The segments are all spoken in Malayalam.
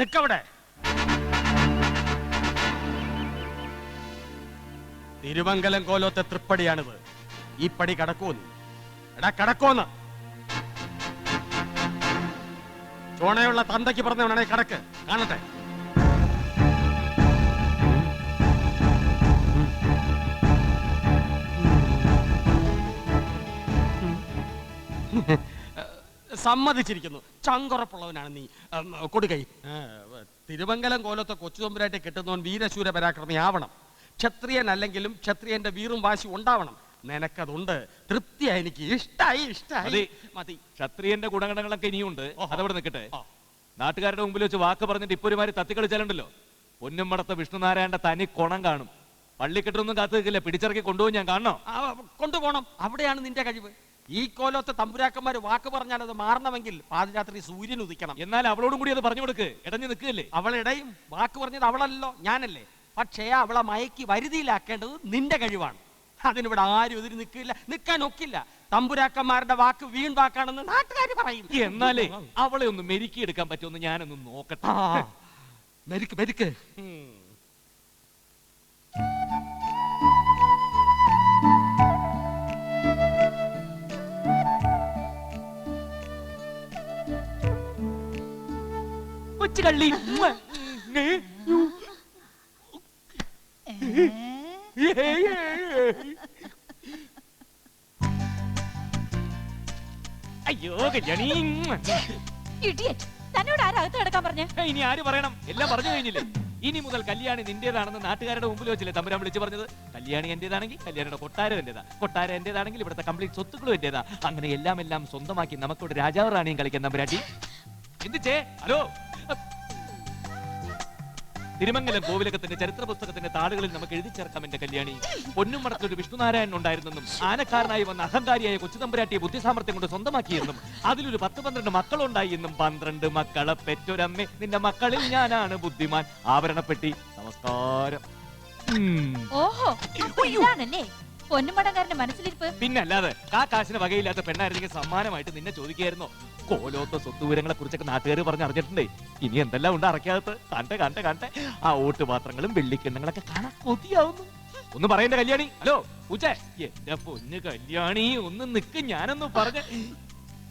നിക്കവിടെ. തിരുമംഗലം കോലോത്തെ തൃപ്പടിയാണിത്. ഈ പടി കടക്കൂന്ന്. എടാ കടക്കോന്ന്. ചോണയുള്ള തന്തയ്ക്ക് പറഞ്ഞവനാണെ കടക്ക്, കാണട്ടെ. സമ്മതിച്ചിരിക്കുന്നു. ചങ്കുറപ്പുള്ളവനാണ് നീ. കൊടുകൈ. തിരുമംഗലം കോലത്തെ കൊച്ചുതമ്പുരായിട്ട് കെട്ടുന്നവൻ വീരശൂര പരാക്രമി ആവണം. ക്ഷത്രിയൻ അല്ലെങ്കിലും ക്ഷത്രിയന്റെ വീറും വാശി ഉണ്ടാവണം. നിനക്കതുണ്ട്. തൃപ്തിയായി. എനിക്ക് ഇഷ്ടായി. മതി. ക്ഷത്രിയന്റെ ഗുണഗണങ്ങളൊക്കെ ഇനിയുണ്ട്. അതവിടെ നിൽക്കട്ടെ. നാട്ടുകാരുടെ മുമ്പിൽ വെച്ച് വാക്ക് പറഞ്ഞിട്ട് ഇപ്പൊ ഒരുമാതിരി തത്തിക്കളിച്ചാലുണ്ടല്ലോ, പൊന്നുമടത്തെ വിഷ്ണുനാരായണന്റെ തനി കൊണം കാണും. പള്ളിക്കെട്ടൊന്നും കാത്തു നിൽക്കില്ല, പിടിച്ചിറക്കി കൊണ്ടുപോയി ഞാൻ കാണണോ? കൊണ്ടുപോകണം. അവിടെയാണ് നിന്റെ കഴിവ്. ഈ കോലത്തെ തമ്പുരാക്കന്മാര് വാക്ക് പറഞ്ഞാൽ അത് മാറണമെങ്കിൽ പാതിരാത്രി സൂര്യൻ ഉദിക്കണം. എന്നാൽ അവളോടും കൂടി അത് പറഞ്ഞു കൊടുക്ക്. ഇടഞ്ഞു നിൽക്കുകയല്ലേ? അവളിടയും. വാക്ക് പറഞ്ഞത് അവളല്ലോ, ഞാനല്ലേ. പക്ഷേ അവളെ മയക്കി വരുതിയിലാക്കേണ്ടത് നിന്റെ കഴിവാണ്. അതിനിവിടെ ആരും എതിര് നിൽക്കില്ല, നിൽക്കാൻ ഒക്കില്ല. തമ്പുരാക്കന്മാരുടെ വാക്ക് വീൺ വാക്കാണെന്ന് നാട്ടുകാർ പറയും. എന്നാലേ അവളെ ഒന്ന് മെരുക്കിയെടുക്കാൻ പറ്റുമെന്ന് ഞാനൊന്ന് നോക്കട്ടെ. മെരുക്ക്. കൊച്ചുകള്ളി. അയ്യോ കല്യാണി. തന്നോട് ആരകത്ത് കിടക്കാൻ പറഞ്ഞേ? ഇനി ആര് പറയണം? എല്ലാം പറഞ്ഞു കഴിഞ്ഞില്ലേ? ഇനി മുതൽ കല്യാണി നിന്റേതാണെന്ന് നാട്ടുകാരുടെ മുമ്പിൽ വെച്ചില്ലേ തമ്പുരാൻ വിളിച്ചു പറഞ്ഞത്? കല്യാണി എന്റേതാണെങ്കിൽ കല്യാണിയുടെ കൊട്ടാരം എന്റേതാ, കൊട്ടാരം എന്റേതാണെങ്കിൽ ഇവിടുത്തെ കംപ്ലീറ്റ് സ്വത്തുക്കളും എന്റേതാ. അങ്ങനെ എല്ലാം സ്വന്തമാക്കി നമുക്കിവിടെ രാജാവ് റാണിയും കളിക്കാൻ തമ്പുരാട്ടി. എന്തിച്ചേ? ഹലോ, തിരുമംഗലം കോവിലകത്തിന്റെ ചരിത്ര പുസ്തകത്തിന്റെ താളുകളിൽ നമുക്ക് എഴുതി ചേർക്കാം എന്റെ കല്യാണി. പൊന്നുമടത്തൊരു വിഷ്ണുനാരായണൻ ഉണ്ടായിരുന്നെന്നും ആനക്കാരനായി വന്ന അഹങ്കാരിയായ കൊച്ചുതമ്പുരാട്ടിയെ ബുദ്ധിസാമർത്ഥ്യം കൊണ്ട് സ്വന്തമാക്കിയെന്നും അതിലൊരു 10-12 മക്കളുണ്ടായി എന്നും 12 മക്കളെ പെറ്റൊരമ്മേ, നിന്റെ മക്കളിൽ ഞാനാണ് ബുദ്ധിമാൻ. ആഭരണപ്പെട്ടി. നമസ്കാരം. ഓഹോ, ഇതാണല്ലേ പൊന്നുമടങ്കാരന്റെ മനസ്സിലിരിപ്പ്. പിന്നല്ലാതെ കാശിന് വകയില്ലാത്ത പെണ്ണായിരുന്നെങ്കിൽ സമ്മാനമായിട്ട് നിന്നെ ചോദിക്കായിരുന്നോ? കോലോത്ത സ്വത്തുവിവരങ്ങളെ കുറിച്ചൊക്കെ നാട്ടുകാർ പറഞ്ഞ് അറിഞ്ഞിട്ടുണ്ടേ. ഇനി എന്തെല്ലാം ഉണ്ട് അറക്കാത്ത. കണ്ടെ ആ ഓട്ടുപാത്രങ്ങളും വെള്ളിക്കിണ്ണങ്ങളൊക്കെ കാണാൻ കൊതിയാവുന്നു. ഒന്ന് പറയണ്ട കല്യാണി. ഹലോ പൂച്ച, എന്റെ പൊന്നു കല്യാണി ഒന്ന് നിക്ക്, ഞാനൊന്ന് പറഞ്ഞ.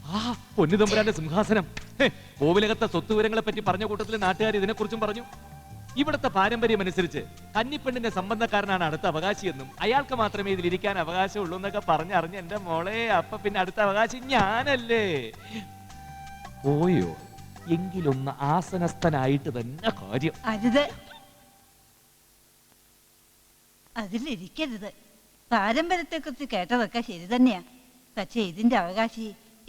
ആ പൊന്നു തമ്പുരാന്റെ സിംഹാസനം. കോവിലകത്തെ സ്വത്തുവിവരങ്ങളെ പറ്റി പറഞ്ഞ കൂട്ടത്തിൽ നാട്ടുകാർ ഇതിനെക്കുറിച്ചും പറഞ്ഞു. ഇവിടുത്തെ പാരമ്പര്യം അനുസരിച്ച് കന്നിപ്പെണ്ണിന്റെ സംബന്ധക്കാരനാണ് അടുത്ത അവകാശിയെന്നും അയാൾക്ക് മാത്രമേ ഇതിലിരിക്കാൻ അവകാശമുള്ളൂ എന്നൊക്കെ പറഞ്ഞറിഞ്ഞ് എന്റെ മോളെ, അപ്പൊ പിന്നെ അടുത്ത അവകാശി ഞാനല്ലേ? പോയോ? എങ്കിലൊന്ന് ആസനസ്ഥനായിട്ട് തന്നെ കാര്യം. അരുത്, അതിലിരിക്കരുത്. പാരമ്പര്യത്തെ കുറിച്ച് കേട്ടതൊക്കെ ശരി തന്നെയാ. പക്ഷെ ഇതിന്റെ അവകാശി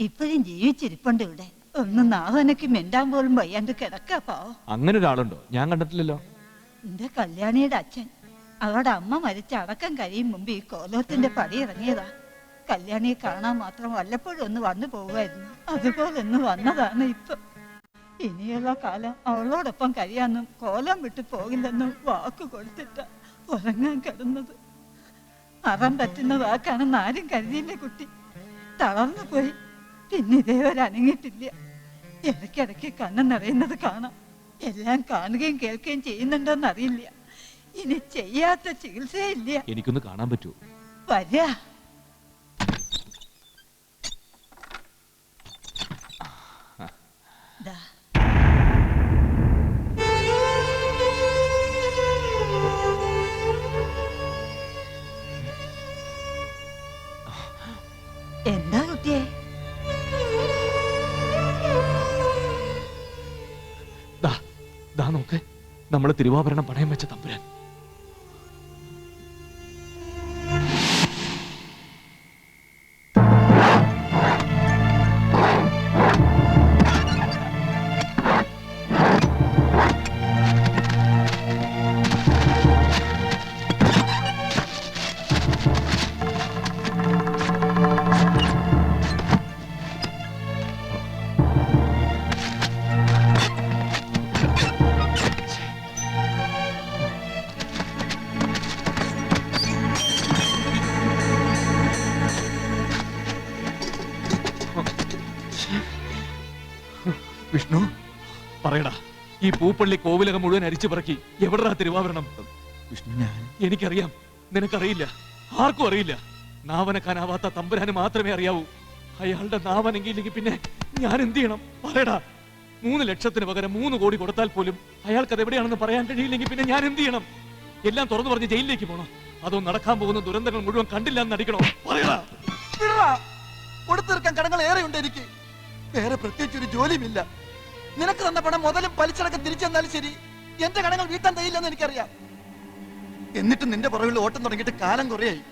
ഇപ്പോഴും ജീവിച്ചിരിപ്പുണ്ട് ഇവിടെ. ഒന്ന് നാവനക്ക് മെണ്ടാൻ പോലും വയ്യാണ്ട് കിടക്കാപ്പോ. അങ്ങനെ ഒരാളുണ്ടോ? ഞാൻ കണ്ടിട്ടില്ലല്ലോ. എന്റെ കല്യാണിയുടെ അച്ഛൻ അവരുടെ അമ്മ മരിച്ച അടക്കം കഴിയും മുമ്പ് ഈ കോലത്തിന്റെ പടി ഇറങ്ങിയതാ. കല്യാണിയെ കാണാൻ മാത്രം വല്ലപ്പോഴും ഒന്ന് വന്നു പോവുമായിരുന്നു. അതുപോലെ ഒന്ന് വന്നതാണ് ഇപ്പൊ. ഇനിയുള്ള കാലം അവളോടൊപ്പം കഴിയാന്നും കോലം വിട്ടു പോകില്ലെന്നും വാക്ക് കൊടുത്തിട്ട ഉറങ്ങാൻ കിടന്നത്. അറം പറ്റുന്ന വാക്കാണെന്ന് ആരും കരുതിയില്ലേ കുട്ടി. തളർന്നു പോയി. പിന്നെ ഇതേവരെ അനങ്ങിയിട്ടില്ല. ഇടയ്ക്കിടയ്ക്ക് കണ്ണ് നിറയുന്നത് കാണാം. എല്ലാം കാണുകയും കേൾക്കുകയും ചെയ്യുന്നുണ്ടോന്ന് അറിയില്ല. ഇനി ചെയ്യാത്ത ചികിത്സയില്ല. എനിക്കൊന്ന് കാണാൻ പറ്റുമോ? വരാ. എന്താ കുട്ടിയെ? ദാ നോക്ക്, നമ്മള് തിരുവാഭരണം പണയം വെച്ച തമ്പുരാൻ. വിഷ്ണു പറയടാ, ഈ പൂപ്പള്ളി കോവിലകം മുഴുവൻ അരിച്ചു പറക്കി എവിടാ തിരുവാഭരണം? വിഷ്ണു, ഞാൻ എനിക്കറിയാം, നിനക്കറിയില്ല, ആർക്കും അറിയില്ല. നാവനക്കാനാവാത്ത തമ്പുരാന് മാത്രമേ അറിയാവൂ. അയാളുടെ നാവനെങ്കില്ലെങ്കിൽ പിന്നെ ഞാൻ എന്ത് ചെയ്യണം? പറയടാ. 3 ലക്ഷത്തിന് പകരം 3 കോടി കൊടുത്താൽ പോലും അയാൾക്ക് അത് എവിടെയാണെന്ന് പറയാൻ കഴിയില്ലെങ്കിൽ പിന്നെ ഞാൻ എന്ത് ചെയ്യണം? എല്ലാം തുറന്നു പറഞ്ഞ് ജയിലിലേക്ക് പോകണം? അതോ നടക്കാൻ പോകുന്ന ദുരന്തങ്ങൾ മുഴുവൻ കണ്ടില്ല എന്ന് നടിക്കണോ? പറയടാ. കൊടുത്തീർക്കാൻ കടങ്ങൾ ഏറെയുണ്ട് എനിക്ക്. വേറെ പ്രത്യേകിച്ച് ഒരു ജോലിയുമില്ല. നിനക്ക് തന്ന പണം മുതലും പലിശടക്കം തിരിച്ചു തന്നാലും ശരി, എന്റെ കടങ്ങൾ വീട്ടാൻ തയ്യില്ലെന്ന് എനിക്കറിയാം. എന്നിട്ട് നിന്റെ പുറകിൽ ഓട്ടം തുടങ്ങിയിട്ട് കാലം കുറയായി.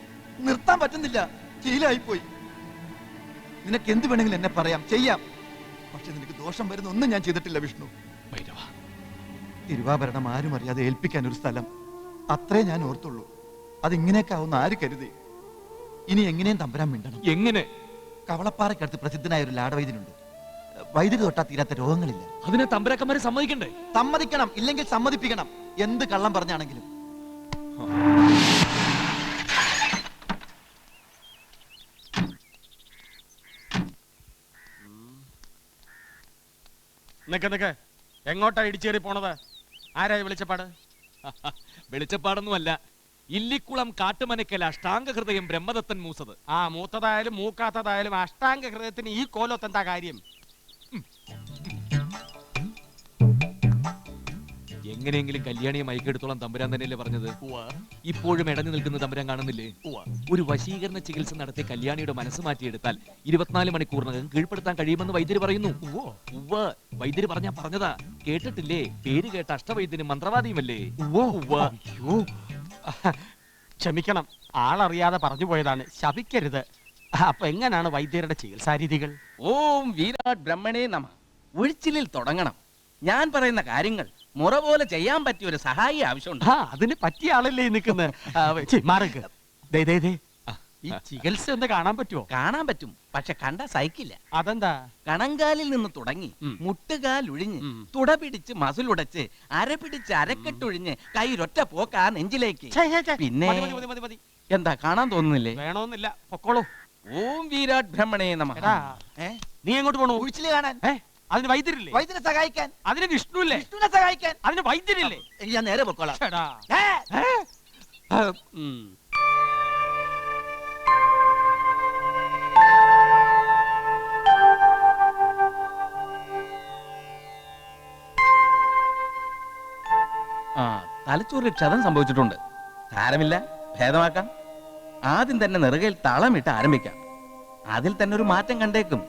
നിർത്താൻ പറ്റുന്നില്ല, ശീലമായിപ്പോയി. നിനക്ക് എന്ത് വേണമെങ്കിലും എന്നെ പറയാം, ചെയ്യാം. പക്ഷെ നിനക്ക് ദോഷം വരുന്ന ഒന്നും ഞാൻ ചെയ്തിട്ടില്ല വിഷ്ണു. തിരുവാഭരണം ആരും അറിയാതെ ഏൽപ്പിക്കാൻ ഒരു സ്ഥലം, അത്രേ ഞാൻ ഓർത്തുള്ളൂ. അതിങ്ങനെയൊക്കെ ആവുന്ന ആര് കരുതി? ഇനി എങ്ങനെയും തമ്പുരാൻ മിണ്ടണം. എങ്ങനെ? കവളപ്പാറയ്ക്കടുത്ത് പ്രസിദ്ധനായ ഒരു ലാടവൈദ്യനുണ്ട്. വൈദ്യുതി തൊട്ടാ തീരാത്ത രോഗങ്ങളില്ല. അതിനെ തമ്പുരാക്കന്മാരെ സമ്മതിക്കണ്ടേ? സമ്മതിക്കണം, ഇല്ലെങ്കിൽ സമ്മതിപ്പിക്കണം. എന്ത് കള്ളം പറഞ്ഞാണെങ്കിലും. നിക്ക് എങ്ങോട്ടാ ഇടിച്ചേറി പോണത്? ആരായി വിളിച്ചപ്പാട്? വെളിച്ചപ്പാടൊന്നുമല്ല, ഇല്ലിക്കുളം കാട്ടുമനക്കൽ അഷ്ടാംഗ ഹൃദയം ബ്രഹ്മദത്തൻ മൂസത്. ആ മൂത്തതായാലും മൂക്കാത്തതായാലും അഷ്ടാംഗ ഹൃദയത്തിന് ഈ കോലത്ത് എന്താ കാര്യം? എങ്ങനെയെങ്കിലും കല്യാണിയെ മയക്കെടുത്തോളം തമ്പുരാൻ തന്നെയല്ലേ പറഞ്ഞത്? ഇപ്പോഴും ഇടഞ്ഞു നിൽക്കുന്ന തമ്പുരാൻ കാണുന്നില്ലേ? ഒരു വശീകരണ ചികിത്സ നടത്തി കല്യാണിയുടെ മനസ്സ് മാറ്റിയെടുത്താൽ 24 മണിക്കൂറിനകം കീഴ്പ്പെടുത്താൻ കഴിയുമെന്ന് വൈദ്യര് പറയുന്നു. വൈദ്യര് പറഞ്ഞതാ, കേട്ടിട്ടില്ലേ? പേര് കേട്ട അഷ്ടവൈദ്യനും മന്ത്രവാദിയുമല്ലേ? ക്ഷമിക്കണം, ആളറിയാതെ പറഞ്ഞു പോയതാണ്, ശപിക്കരുത്. അപ്പൊ എങ്ങനെയാണ് വൈദ്യരുടെ ചികിത്സാ രീതികൾ? ഓം വീരാട് ബ്രഹ്മണേ നമ. ഒഴിച്ചിലിൽ തുടങ്ങണം. ഞാൻ പറയുന്ന കാര്യങ്ങൾ മുറ പോലെ ചെയ്യാൻ പറ്റിയ ഒരു സഹായി ആവശ്യമുണ്ട്. അതിന് പറ്റിയ ആളല്ലേ നിൽക്കുന്നത്. ഈ ചികിത്സ ഒന്ന് കാണാൻ പറ്റുമോ? കാണാൻ പറ്റും, പക്ഷെ കണ്ട സഹിക്കില്ല. അതെന്താ? കണങ്കാലിൽ നിന്ന് തുടങ്ങി മുട്ടുകാൽ ഒഴിഞ്ഞ് തുട പിടിച്ച് മസിലുടച്ച് അര പിടിച്ച് അരക്കെട്ടൊഴിഞ്ഞ് കൈരൊറ്റ പോക്കാ നെഞ്ചിലേക്ക്. പിന്നെ എന്താ കാണാൻ തോന്നുന്നില്ലേ? വേണമെന്നില്ല, പൊക്കോളൂ. ഓം വീരാട് ബ്രഹ്മണേ നമ. നീ എങ്ങോട്ട് പോണു? ഒഴിച്ചില് കാണാൻ. അതിന് വൈദ്യരില്ലേ? വൈദ്യനെ സഹായിക്കാൻ. അതിന് വിഷ്ണുല്ലേ? വിഷ്ണുവിനെ സഹായിക്കാൻ. അതിന് വൈദ്യരില്ലേ? ഞാൻ നേരെ പൊക്കോളാം. തലച്ചോറിൽ ക്ഷതം സംഭവിച്ചിട്ടുണ്ട്. സാരമില്ല, ഭേദമാക്കാം. ആദ്യം തന്നെ നെറുകയിൽ തളമിട്ട് ആരംഭിക്കാം. അതിൽ തന്നെ ഒരു മാറ്റം കണ്ടേക്കും.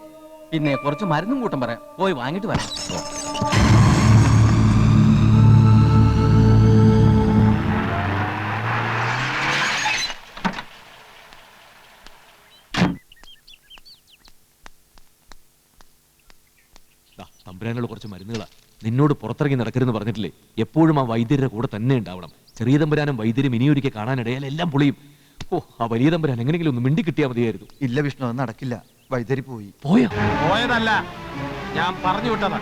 പിന്നെ കുറച്ച് മരുന്നും കൂട്ടം പറയാം, പോയി വാങ്ങിട്ട് വരാം. തമ്പുരാനുള്ള കുറച്ച് മരുന്നുകളാ. നിന്നോട് പുറത്തിറങ്ങി നടക്കരുതെന്ന് പറഞ്ഞിട്ടില്ലേ? എപ്പോഴും ആ വൈദ്യരുടെ കൂടെ തന്നെ ഉണ്ടാവണം. ചെറിയ തമ്പുരാനും വൈദ്യരും ഇനിയൊരിക്കൽ കാണാനിടയാൽ എല്ലാം പൊളിയും. ആ വലിയ തമ്പുരാൻ എങ്ങനെയെങ്കിലും ഒന്ന് മിണ്ടി കിട്ടിയാൽ മതിയായിരുന്നു. ഇല്ല വിഷ്ണു, അത് നടക്കില്ല. വൈദ്യരി പോയതല്ല, ഞാൻ പറഞ്ഞു വിട്ടതാ.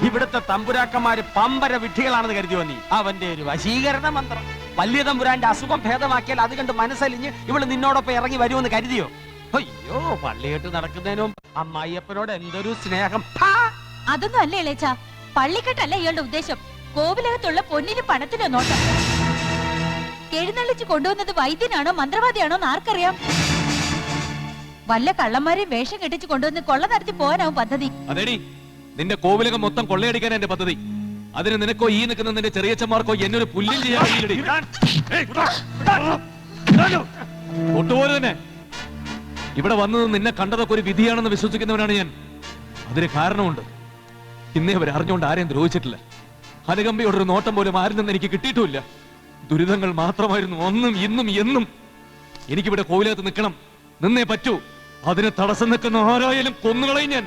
ഇവിടുത്തെ തമ്പുരാക്കന്മാര് പമ്പര വിഡ്ഢികളാണെന്ന് കരുതി വന്നി. അവന്റെ ഒരു വശീകരണ മന്ത്രം. വലിയ തമ്പുരാന്റെ അസുഖം ഭേദമാക്കിയാൽ അത് കണ്ട് മനസ്സലിഞ്ഞ് ഇവള് നിന്നോടൊപ്പം ഇറങ്ങി വരുമെന്ന് കരുതിയോ? അയ്യോ, പള്ളികെട്ട് നടക്കുന്നതിനും അമ്മായിയപ്പനോട് എന്തൊരു സ്നേഹം. അതൊന്നും അല്ലേ ഇളയച്ചാ, പള്ളിക്കെട്ടല്ല ഇയാളുടെ ഉദ്ദേശം. കോവിലകത്തുള്ള പൊന്നിനും പണത്തിനോ നോട്ടം. എഴുന്നള്ളിച്ച് കൊണ്ടുവന്നത് വൈദ്യനാണോ മന്ത്രവാദിയാണോ എന്ന് ആർക്കറിയാം? വല്ല കള്ളന്മാരെയും വേഷം കെട്ടിച്ച് കൊണ്ടുവന്ന് കൊള്ള നടത്തി പോകാനാവും പദ്ധതി. അതേടി, നിന്റെ കോവിലകം മൊത്തം കൊള്ളയടിക്കാൻ എന്റെ പദ്ധതി. അതിന് നിനക്കോ ഈ നിൽക്കുന്ന നിന്റെ ചെറിയച്ചന്മാർക്കോ എന്നൊരു പുല്ലും ചെയ്യാൻ ഒട്ടുപോലെ തന്നെ. ഇവിടെ വന്നത് നിന്നെ കണ്ടതൊക്കെ ഒരു വിധിയാണെന്ന് വിശ്വസിക്കുന്നവനാണ് ഞാൻ. അതിന് കാരണമുണ്ട്. ഇന്നേ വരെ അറിഞ്ഞുകൊണ്ട് ആരെയും ദ്രോഹിച്ചിട്ടില്ല. അനുകമ്പയോടൊരു നോട്ടം പോലും ആരിൽ നിന്ന് എനിക്ക് കിട്ടിയിട്ടുമില്ല. ദുരിതങ്ങൾ മാത്രമായിരുന്നു അന്നും ഇന്നും എന്നും. എനിക്കിവിടെ കോവിലകത്ത് നിൽക്കണം, നിന്നേ പറ്റൂ. അതിന് തടസ്സം നിൽക്കുന്ന ആരായാലും കൊന്നുകളയും ഞാൻ.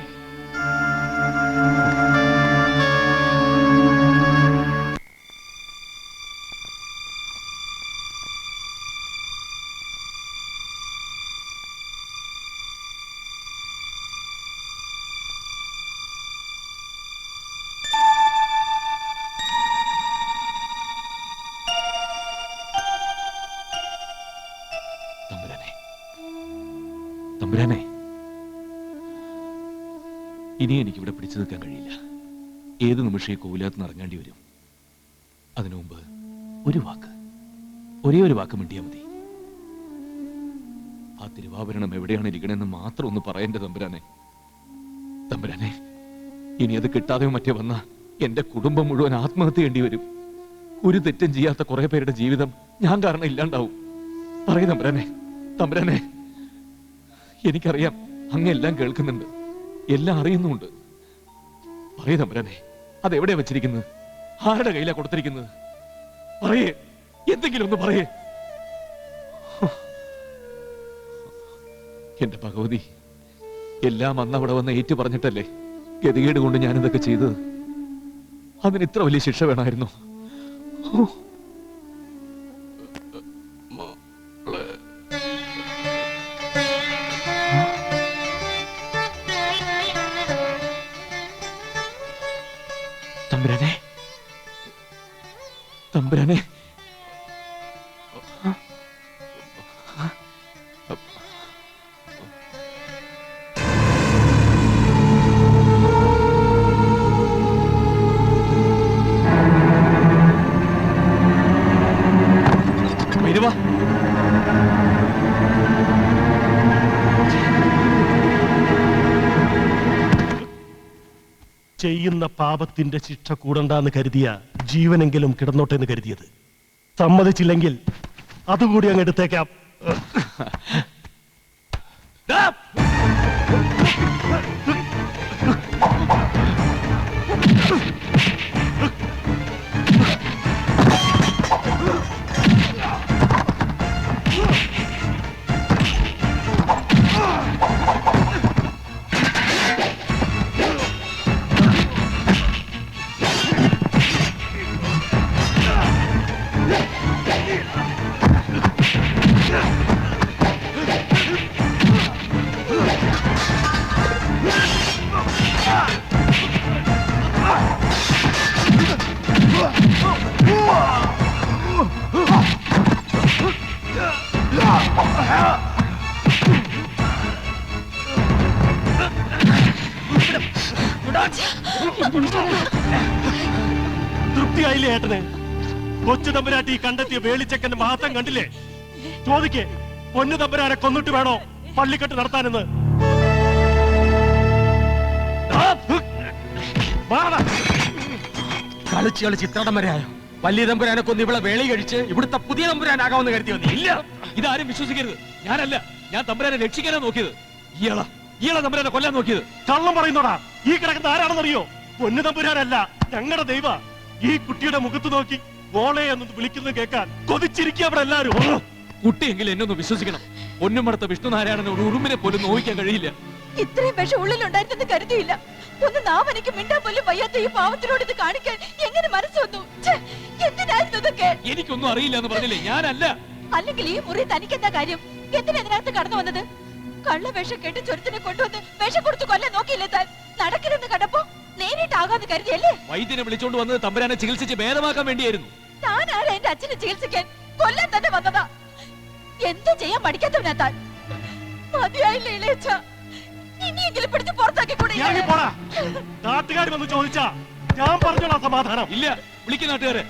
തമ്പുരാനെ, ഇനി എനിക്കിവിടെ പിടിച്ചു നിൽക്കാൻ കഴിയില്ല. ഏത് നിമിഷം ഈ കോവിലകത്ത് നിന്ന് ഇറങ്ങേണ്ടി വരും. അതിനു മുമ്പ് ഒരു വാക്ക്, ഒരേ ഒരു വാക്ക് മിണ്ടിയാ മതി. ആ തിരുവാഭരണം എവിടെയാണ് ഇരിക്കണമെന്ന് മാത്രം ഒന്ന് പറയേണ്ട തമ്പുരാനെ. തമ്പുരാനെ, ഇനി അത് കിട്ടാതെയോ മറ്റേ വന്ന എന്റെ കുടുംബം മുഴുവൻ ആത്മഹത്യ ചെയ്യേണ്ടി വരും. ഒരു തെറ്റും ചെയ്യാത്ത കുറെ പേരുടെ ജീവിതം ഞാൻ കാരണം ഇല്ലാണ്ടാവും. പറയൂ തമ്പുരാനെ, തമ്പുരാനെ. എനിക്കറിയാം അങ്ങെല്ലാം കേൾക്കുന്നുണ്ട്, എല്ലാം അറിയുന്നുമുണ്ട്. പറയൂ തമ്പുരാനെ, അതെവിടെയാ വെച്ചിരിക്കുന്നത്? ആരുടെ കയ്യിലാ കൊടുത്തിരിക്കുന്നത്? പറയേ, എന്തെങ്കിലും ഒന്ന് പറയേ. എന്റെ ഭഗവതി, എല്ലാം അന്നവിടെ വന്ന് ഏറ്റു പറഞ്ഞിട്ടല്ലേ ഗതികേട് കൊണ്ട് ഞാനിതൊക്കെ ചെയ്തത്. അതിന് ഇത്ര വലിയ ശിക്ഷ വേണമായിരുന്നു? തമ്പുരാനെ, തമ്പുരാനെ. ഭൈരവാ, ചെയ്യുന്ന പാപത്തിന്റെ ശിക്ഷ കൂടണ്ടെന്ന് കരുതിയ ജീവനെങ്കിലും കിടന്നോട്ടെ എന്ന് കരുതിയത്. സമ്മതിച്ചില്ലെങ്കിൽ അതുകൂടി അങ്ങ് എടുത്തേക്കാം. തൃപ്തിയായില്ലേ ഏട്ടന്? കൊച്ചു തമ്പുരാട്ടി കണ്ടെത്തിയ വേളിച്ചക്കന്റെ മഹത്വം കണ്ടില്ലേ? ചോദിക്കേ, പൊന്നു തമ്പുരാനെ കൊന്നിട്ട് വേണോ പള്ളിക്കെട്ട് നടത്താനെന്ന്? കളിച്ച് കളിച്ച് ഇത്രടം വരെയായോ? വലിയ തമ്പുരാനെ കൊന്ന് ഇവിടെ വേളി കഴിച്ച് ഇവിടുത്തെ പുതിയ തമ്പുരാനാകാമെന്ന് കരുതി വന്നി. ഇല്ല, ഇതാരും വിശ്വസിക്കരുത്. ഞാനല്ല, ഞാൻ തമ്പുരാനെ രക്ഷിക്കാനാ നോക്കിയത്. ഇയാളാ തമ്പുരാനെ കൊല്ലാൻ നോക്കിയത്. കള്ളം പറയുന്നോടാ. ഈ കിടക്കുന്ന ആരാണെന്നറിയോ? പൊന്നു തമ്പുരാനല്ല, ഞങ്ങളുടെ ദൈവ. ഈ കുട്ടിയുടെ മുഖത്ത് നോക്കി മോളെ എന്ന് വിളിക്കുന്നത് കേൾക്കാൻ കൊതിച്ചിരിക്കുക അവിടെ എല്ലാരും. കുട്ടിയെങ്കിലും എന്നൊന്ന് വിശ്വസിക്കണം. പൊന്നുമടത്ത വിഷ്ണുനാരായണന് ഒരു ഉറുമ്പിനെ പോലും നോവിക്കാൻ കഴിയില്ല. ഇത്രയും വിഷം ഉള്ളിലുണ്ടായിരുന്നെന്ന് കരുതിയില്ല. ഒന്ന് നാം എനിക്ക് മിണ്ടാൻ പോലും വയ്യാത്ത ഈ പാവത്തിനോട് ഇത് കാണിക്കാൻ എങ്ങനെ മനസ്സ് വന്നു? എന്തിനായിരുന്നു ഇതൊക്കെ? എനിക്കൊന്നും അറിയില്ല എന്ന് പറഞ്ഞില്ലേ? ഞാനല്ല. അല്ലെങ്കിൽ ഈ മുറി തനിക്കെന്താ കാര്യം? എന്തിനാ ഇതിനകത്ത് കടന്നു വന്നത്? കള്ള വേഷം കെട്ടി ചൊരുത്തിനെ കൊണ്ടുവന്ന് വേഷം കൊടുത്ത് കൊല്ലാൻ നോക്കിയില്ലേ താൻ? നടക്കരുന്ന് കണ്ടപ്പോ നേരിട്ടാകാന്ന് കരുതിയല്ലേ? വൈദ്യനെ വിളിച്ചോണ്ട് വന്നത് തമ്പുരാനെ ചികിത്സിച്ച് ഭേദമാക്കാൻ വേണ്ടിയായിരുന്നു. താൻ ആരാ എന്റെ അച്ഛനെ ചികിത്സിക്കാൻ? കൊല്ലാൻ തന്നെ വന്നതാ. എന്ത് ചെയ്യാൻ പഠിക്കാത്തവനാ താൻ? മതിയായില്ലേ ഇളയച്ച? ഇനിയെങ്കിലും പിടിച്ച് പുറത്താക്കി കൂടെ. നാട്ടുകാർ വന്ന് ചോദിച്ചാ ഞാൻ പറഞ്ഞോളാം സമാധാനം. ഇല്ല, വിളിക്കുന്ന നാട്ടുകാരെ.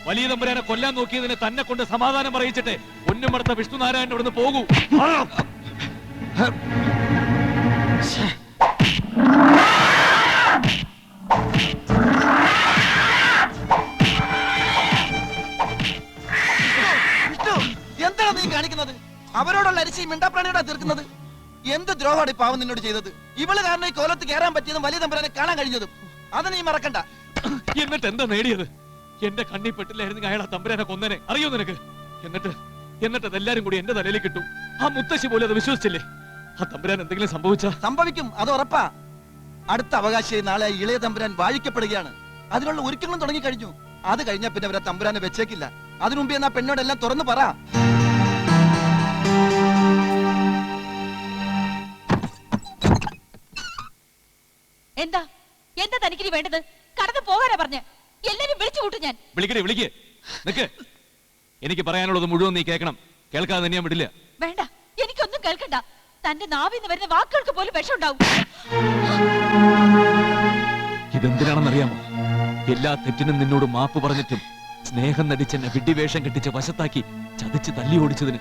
വലിയ തമ്പുരാനെ കൊല്ലാൻ നോക്കിയതിന് തന്നെ കൊണ്ട് സമാധാനം പറയിച്ചിട്ട് പൊന്നുമടത്ത വിഷ്ണുനാരായണൻ ഇവിടുന്ന് പോകൂ. എന്താണ് നീ കാണിക്കുന്നത്? അവരോടുള്ള അരിശി മിണ്ടാപ്രാണിയോടാ തീർക്കുന്നത്. എന്ത് ദ്രോഹമാണ് ഈ പാവം നിന്നോട് ചെയ്തത്? ഇവള് കാരണം ഈ കോലത്ത് കയറാൻ പറ്റിയതും വലിയ തമ്പുരാനെ കാണാൻ കഴിഞ്ഞതും. അത് നീ മറക്കണ്ട. എന്നിട്ട് എന്താ നേടിയത്? എന്റെ കണ്ണി പെട്ടില്ലായിരുന്നെങ്കിൽ അയാൾ ആ തമ്പുരാനെ കൊന്നനെ. അറിയോ നിനക്ക്? എന്നിട്ട് അതെല്ലാരും കൂടി എന്റെ തലയിൽ കിട്ടും. ആ മുത്തശ്ശി പോലും അത് വിശ്വസിച്ചില്ലേ? ആ തമ്പുരാൻ എന്തെങ്കിലും സംഭവിക്കും, അത് ഉറപ്പാ. അടുത്ത അവകാശിയായി നാളെ ഇളയ തമ്പുരാൻ വാഴിക്കപ്പെടുകയാണ്. അതിനുള്ള ഒരുക്കങ്ങളും തുടങ്ങി കഴിഞ്ഞു. അത് കഴിഞ്ഞാൽ പിന്നെ അവരെ തമ്പുരാനെ വെച്ചേക്കില്ല. അതിനുമുമ്പ് എന്നാ പെണ്ണോടെല്ലാം തുറന്നു പറ. എന്താ എന്താ തനിക്കിനി വേണ്ടത്? കടന്നു പോകാനാ പറഞ്ഞ. എല്ലാരും വിളിച്ചു കൂട്ടും ഞാൻ. വിളിക്ക്. നിക്ക്. എനിക്ക് പറയാനുള്ളത് മുഴുവൻ നീ കേൾക്കണം. കേൾക്കാതെ തന്നെ ഞാൻ വിടില്ല. വേണ്ട, എനിക്കൊന്നും കേൾക്കണ്ട. തന്റെ നാവിന്ന് വരുന്ന വാക്കുകൾക്ക് പോലും വിഷം ഉണ്ടാവും. ഇതെന്തിനാണെന്നറിയാമോ? എല്ലാ തെറ്റിനും നിന്നോട് മാപ്പ് പറഞ്ഞിട്ടും സ്നേഹം നടിച്ചെന്നെ വിഡ്ഢിവേഷം കെട്ടിച്ച് വശത്താക്കി ചതിച്ച് തല്ലി ഓടിച്ചതിന്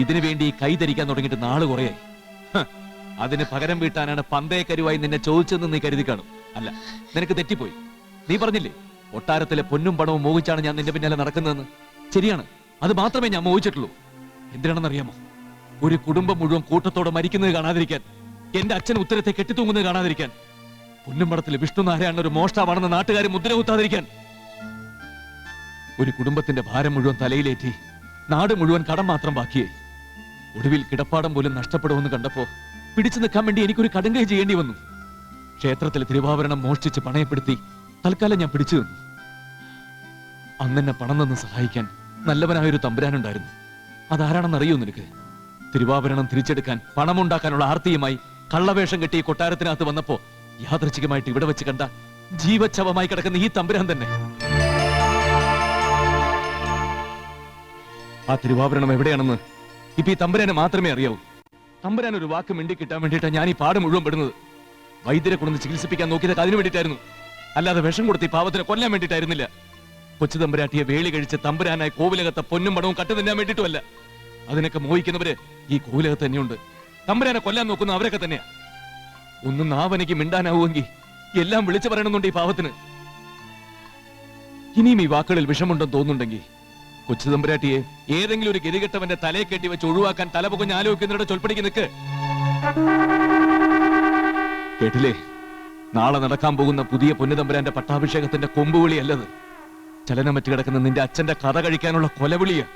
ഇതിനു വേണ്ടി കൈ ധരിക്കാൻ തുടങ്ങിയിട്ട് നാള് കുറയായി. അതിന് പകരം വീട്ടാനാണ് പന്തയക്കരുവായി നിന്നെ ചോദിച്ചതെന്ന് നീ കരുതി കാണും. അല്ല, നിനക്ക് തെറ്റിപ്പോയി. നീ പറഞ്ഞില്ലേ കൊട്ടാരത്തിലെ പൊന്നും പണവും മോഹിച്ചാണ് ഞാൻ നിന്റെ പിന്നാലെ നടക്കുന്നതെന്ന്. ശരിയാണ്, അത് മാത്രമേ ഞാൻ മോഹിച്ചിട്ടുള്ളൂ. എന്തിനാണെന്നറിയാമോ? ഒരു കുടുംബം മുഴുവൻ കൂട്ടത്തോടെ മരിക്കുന്നത് കാണാതിരിക്കാൻ, എന്റെ അച്ഛൻ ഉത്തരത്തെ കെട്ടിത്തൂങ്ങുന്നത് കാണാതിരിക്കാൻ, പൊന്നുംപടത്തിൽ വിഷ്ണുനാരായണൻ ഒരു മോഷ്ടാവാണെന്ന് നാട്ടുകാരെ മുദ്ര കുത്താതിരിക്കാൻ. ഒരു കുടുംബത്തിന്റെ ഭാരം മുഴുവൻ തലയിലേറ്റി നാട് മുഴുവൻ കടം മാത്രം ബാക്കിയായി. ഒടുവിൽ കിടപ്പാടം പോലും നഷ്ടപ്പെടുമെന്ന് കണ്ടപ്പോ പിടിച്ചു നിൽക്കാൻ വേണ്ടി എനിക്കൊരു കടുങ്കൈ ചെയ്യേണ്ടി വന്നു. ക്ഷേത്രത്തിലെ തിരുവാഭരണം മോഷ്ടിച്ച് പണയപ്പെടുത്തി തൽക്കാലം ഞാൻ പിടിച്ചു നിന്നു. അന്നെന്നെ പണം തന്ന് സഹായിക്കാൻ നല്ലവനായൊരു തമ്പുരാനുണ്ടായിരുന്നു. അതാരാണെന്നറിയോ നിനക്ക്? തിരുവാഭരണം തിരിച്ചെടുക്കാൻ പണമുണ്ടാക്കാനുള്ള ആർത്തിയുമായി കള്ളവേഷം കെട്ടി കൊട്ടാരത്തിനകത്ത് വന്നപ്പോ യാദൃച്ഛികമായിട്ട് ഇവിടെ വെച്ച് കണ്ട ജീവച്ഛവമായി കിടക്കുന്ന ഈ തമ്പുരാൻ തന്നെ. ആ തിരുവാഭരണം എവിടെയാണെന്ന് ഇപ്പൊ ഈ തമ്പുരാനെ മാത്രമേ അറിയാവൂ. തമ്പുരാൻ ഒരു വാക്ക് മിണ്ടി കിട്ടാൻ വേണ്ടിയിട്ടാണ് ഞാൻ ഈ പാട് മുഴുവൻ പെടുന്നത്. വൈദ്യരെ കൊണ്ടു ചികിത്സിപ്പിക്കാൻ നോക്കിയത് അതിനു വേണ്ടിയിട്ടായിരുന്നു, അല്ലാതെ വിഷം കൊടുത്ത് ഈ പാവത്തിനെ കൊല്ലാൻ വേണ്ടിയിട്ടായിരുന്നില്ല. കൊച്ചു തമ്പുരാട്ടിയെ വേളി കഴിച്ച് തമ്പുരാനായി കോവിലകത്തെ പൊന്നും പണവും കട്ടു തിന്നാൻ വേണ്ടിയിട്ടുമല്ല. അതിനൊക്കെ മോഹിക്കുന്നവര് ഈ കോവിലകത്ത് തന്നെയുണ്ട്. തമ്പുരാനെ കൊല്ലാൻ നോക്കുന്ന അവരൊക്കെ തന്നെയാ. ഒന്നും നാവനയ്ക്ക് മിണ്ടാനാവുമെങ്കിൽ എല്ലാം വിളിച്ചു പറയണമെന്നുണ്ട് ഈ പാവത്തിന്. ഇനിയും ഈ വാക്കുകളിൽ വിഷമുണ്ടെന്ന് തോന്നുന്നുണ്ടെങ്കിൽ കൊച്ചു തമ്പുരാട്ടിയെ ഏതെങ്കിലും ഒരു ഗതികെട്ടവന്റെ തലയെ കെട്ടി വെച്ച് ഒഴിവാക്കാൻ തലപുകഞ്ഞ് ആലോചിക്കുന്നവരുടെ ചൊൽപ്പടിക്ക് നിൽക്ക്. കേട്ടില്ലേ? നാളെ നടക്കാൻ പോകുന്ന പുതിയ പൊന്നുതമ്പുരാന്റെ പട്ടാഭിഷേകത്തിന്റെ കൊമ്പുവിളിയല്ലത്. ചലനമറ്റ് കിടക്കുന്ന നിന്റെ അച്ഛന്റെ കഥ കഴിക്കാനുള്ള കൊലവിളിയാ.